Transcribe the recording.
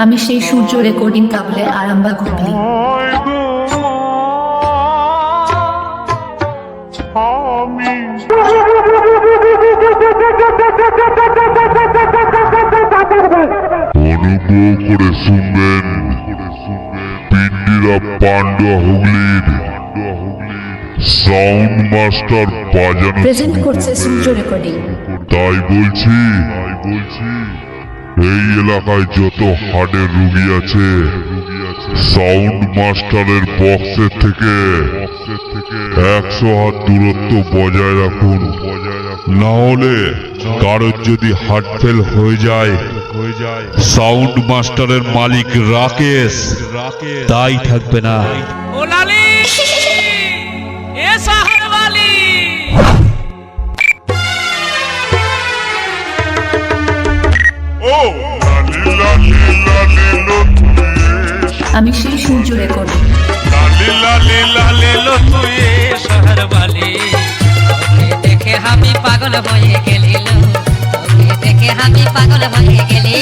আমি সেই সূর্য রেকর্ডিং কাবলে আরামবাগ হুগলি। অনুগ্রহ করে শুনবেন পিন্ডিরা পান্ডুয়া হুগলির সাউন্ড মাস্টার বাজানো প্রেজেন্ট করছে সূর্য রেকর্ডিং। তাই বলছি এই এলাকায় যত হার্টের রুগী আছে সাউন্ড মাস্টারের বক্সের থেকে 100 হাত দূরত্ব বজায় রাখুন, না হলে কারোর যদি হার্ট ফেল হয়ে যায় সাউন্ড মাস্টারের মালিক রাকেশ তাই থাকবে না। ओ लाली ए शहर वाली আমি সেই সূর্য রেকর্ডিং। लाली लाली लो तू ये शहर वाली তোকে দেখে আমি পাগল হয়ে গেলি লো, তোকে দেখে আমি পাগল হয়ে গেলি।